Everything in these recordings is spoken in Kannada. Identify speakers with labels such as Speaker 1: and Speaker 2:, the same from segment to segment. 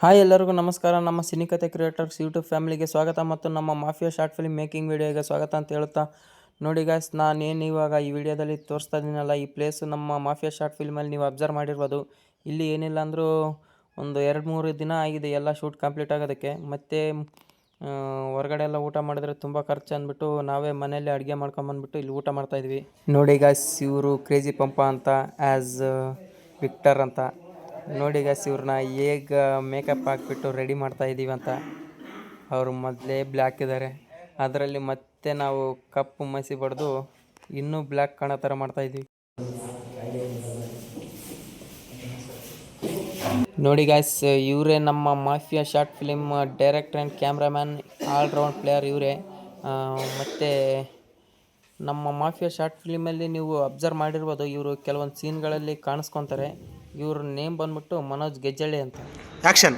Speaker 1: ಹಾಯ್ ಎಲ್ಲರಿಗೂ ನಮಸ್ಕಾರ. ನಮ್ಮ ಸಿನಿಕತೆ ಕ್ರಿಯೇಟರ್ಸ್ ಯೂಟ್ಯೂಬ್ ಫ್ಯಾಮಿಲಿಗೆ ಸ್ವಾಗತ ಮತ್ತು ನಮ್ಮ ಮಾಫಿಯಾ ಶಾರ್ಟ್ ಫಿಲ್ಮ್ ಮೇಕಿಂಗ್ ವಿಡಿಯೋಗೆ ಸ್ವಾಗತ ಅಂತ ಹೇಳುತ್ತಾ, ನೋಡಿ ಗಾಯ್ಸ್, ನಾನೇನು ಇವಾಗ ಈ ವಿಡಿಯೋದಲ್ಲಿ ತೋರಿಸ್ತಾ ಇದ್ದೀನಲ್ಲ, ಈ ಪ್ಲೇಸು ನಮ್ಮ ಮಾಫಿಯಾ ಶಾರ್ಟ್ ಫಿಲ್ಮಲ್ಲಿ ನೀವು ಅಬ್ಸರ್ವ್ ಮಾಡಿರ್ಬೋದು. ಇಲ್ಲಿ ಏನಿಲ್ಲ ಅಂದರೂ ಒಂದು 2-3 ದಿನ ಆಗಿದೆ ಎಲ್ಲ ಶೂಟ್ ಕಂಪ್ಲೀಟ್ ಆಗೋದಕ್ಕೆ. ಮತ್ತು ಹೊರಗಡೆ ಎಲ್ಲ ಊಟ ಮಾಡಿದ್ರೆ ತುಂಬ ಖರ್ಚು ಅಂದ್ಬಿಟ್ಟು ನಾವೇ ಮನೆಯಲ್ಲೇ ಅಡುಗೆ ಮಾಡ್ಕೊಂಬಂದ್ಬಿಟ್ಟು ಇಲ್ಲಿ ಊಟ ಮಾಡ್ತಾಯಿದ್ವಿ. ನೋಡಿ ಗಾಯ್ಸ್, ಇವರು ಕ್ರೇಜಿ ಪಂಪ ಅಂತ, ಆ್ಯಸ್ ವಿಕ್ಟರ್ ಅಂತ. ನೋಡಿ ಗಾಯ್ಸ್, ಇವ್ರನ್ನ ಹೇಗೆ ಮೇಕಪ್ ಹಾಕ್ಬಿಟ್ಟು ರೆಡಿ ಮಾಡ್ತಾ ಇದ್ದೀವಿ ಅಂತ. ಅವರು ಮೊದಲೇ ಬ್ಲ್ಯಾಕ್ ಇದ್ದಾರೆ, ಅದರಲ್ಲಿ ಮತ್ತೆ ನಾವು ಕಪ್ಪು ಮಸಿ ಬಡ್ದು ಇನ್ನೂ ಬ್ಲ್ಯಾಕ್ ಕಾಣೋ ಥರ ಮಾಡ್ತಾಯಿದ್ವಿ. ನೋಡಿ ಗಾಯ್ಸ್, ಇವರೇ ನಮ್ಮ mafia short film director and cameraman, all round player ಇವರೇ. ಮತ್ತು ನಮ್ಮ ಮಾಫಿಯಾ ಶಾರ್ಟ್ ಫಿಲಿಮಲ್ಲಿ ನೀವು ಅಬ್ಸರ್ವ್ ಮಾಡಿರ್ಬೋದು, ಇವರು ಕೆಲವೊಂದು ಸೀನ್ಗಳಲ್ಲಿ ಕಾಣಿಸ್ಕೊತಾರೆ. ಇವ್ರ ನೇಮ್ ಬಂದ್ಬಿಟ್ಟು ಮನೋಜ್ ಗೆಜ್ಜಳ್ಳಿ ಅಂತ.
Speaker 2: ಆಕ್ಷನ್.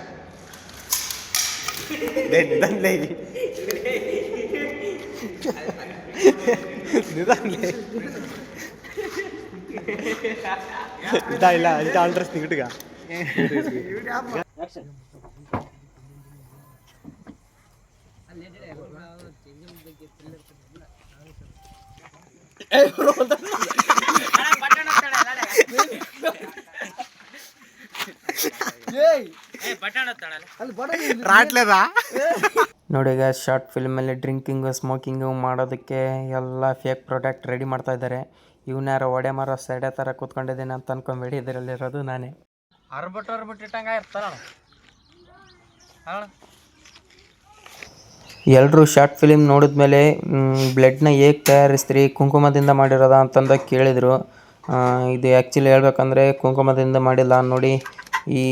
Speaker 2: ಇಲ್ಲ ಇಂಥ ಆಲ್ಡ್ರೆಸ್ ನಿಗಟಿಗ
Speaker 1: ನೋಡಿ ಗಾಯ್ಸ್, ಶಾರ್ಟ್ ಫಿಲ್ಮಲ್ಲಿ ಡ್ರಿಂಕಿಂಗು ಸ್ಮೋಕಿಂಗು ಮಾಡೋದಕ್ಕೆ ಎಲ್ಲ ಫೇಕ್ ಪ್ರಾಡಕ್ಟ್ ರೆಡಿ ಮಾಡ್ತಾ ಇದ್ದಾರೆ. ಇವನ್ಯಾರೋ ಒಡೆ ಮಾರೋ ಸೈಡೆ ಥರ ಕೂತ್ಕೊಂಡಿದ್ದೀನಿ ಅಂತ ಅನ್ಕೊಂಬೇಡಿ, ಇದರಲ್ಲಿರೋದು ನಾನೇ. ಎಲ್ಲರೂ ಶಾರ್ಟ್ ಫಿಲಿಮ್ ನೋಡಿದ್ಮೇಲೆ ಬ್ಲಡ್ನ ಹೇಗೆ ತಯಾರಿಸ್ತೀರಿ, ಕುಂಕುಮದಿಂದ ಮಾಡಿರೋದ ಅಂತಂದು ಕೇಳಿದರು. ಇದು ಆ್ಯಕ್ಚುಲಿ ಹೇಳ್ಬೇಕಂದ್ರೆ ಕುಂಕುಮದಿಂದ ಮಾಡಿಲ್ಲ. ನೋಡಿ, ಈ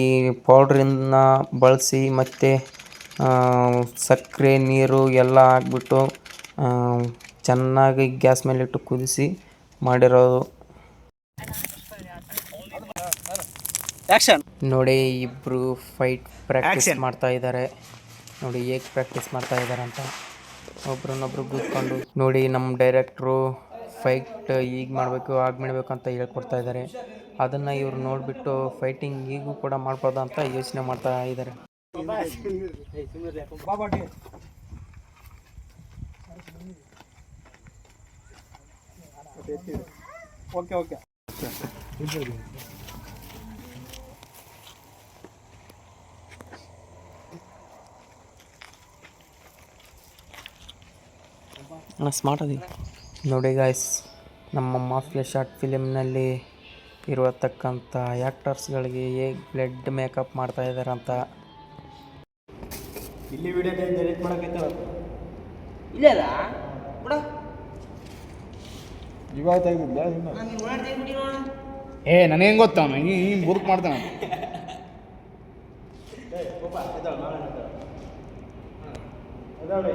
Speaker 1: ಪೌಡ್ರನ್ನ ಬಳಸಿ ಮತ್ತು ಸಕ್ಕರೆ ನೀರು ಎಲ್ಲ ಹಾಕ್ಬಿಟ್ಟು ಚೆನ್ನಾಗಿ ಗ್ಯಾಸ್ ಮೇಲಿಟ್ಟು ಕುದಿಸಿ ಮಾಡಿರೋದು. ನೋಡಿ, ಇಬ್ಬರು ಫೈಟ್ ಪ್ರಾಕ್ಟೀಸ್ ಮಾಡ್ತಾ ಇದ್ದಾರೆ. ನೋಡಿ ಹೇಗೆ ಪ್ರಾಕ್ಟೀಸ್ ಮಾಡ್ತಾ ಇದ್ದಾರೆ ಅಂತ, ಒಬ್ರನ್ನೊಬ್ರು ಕೂತ್ಕೊಂಡು. ನೋಡಿ, ನಮ್ಮ ಡೈರೆಕ್ಟ್ರು ಫೈಟ್ ಈಗ ಮಾಡಬೇಕು ಆಗ ಮಾಡಬೇಕು ಅಂತ ಹೇಳ್ಕೊಡ್ತಾ ಇದ್ದಾರೆ. ಅದನ್ನು ಇವ್ರು ನೋಡಿಬಿಟ್ಟು ಫೈಟಿಂಗ್ ಈಗೂ ಕೂಡ ಮಾಡ್ಬೋದ ಅಂತ ಯೋಚನೆ ಮಾಡ್ತಾ ಇದ್ದಾರೆ.
Speaker 2: ಓಕೆ
Speaker 1: ಸ್ಮಾರ್ಟ್ ಅದಿ. ನೋಡಿ ಗಾಯ್ಸ್, ನಮ್ಮ ಮಾಫಿಯಾ ಶಾರ್ಟ್ ಫಿಲಿಮ್ನಲ್ಲಿ ಇರತಕ್ಕಂಥ ಆ್ಯಕ್ಟರ್ಸ್ಗಳಿಗೆ ಹೇಗೆ ಬ್ಲಡ್ ಮೇಕಪ್ ಮಾಡ್ತಾ ಇದ್ದಾರೆ ಅಂತ.
Speaker 2: ಇಲ್ಲಿ ವಿಡಿಯೋ ಡೈರೆಕ್ಟ್ ಮಾಡಕೈತೆ
Speaker 3: ಇಲ್ಲ ಬಿಡ
Speaker 2: ಇವಾಗ ತೆಗೆದಿಲ್ಲ.
Speaker 4: ನನಗೇನು ಗೊತ್ತಾವ, ಹಿಂಗೆ ಬುರ್ಕ್ ಮಾಡ್ತಾನೆ.
Speaker 2: ಅದಾವೆ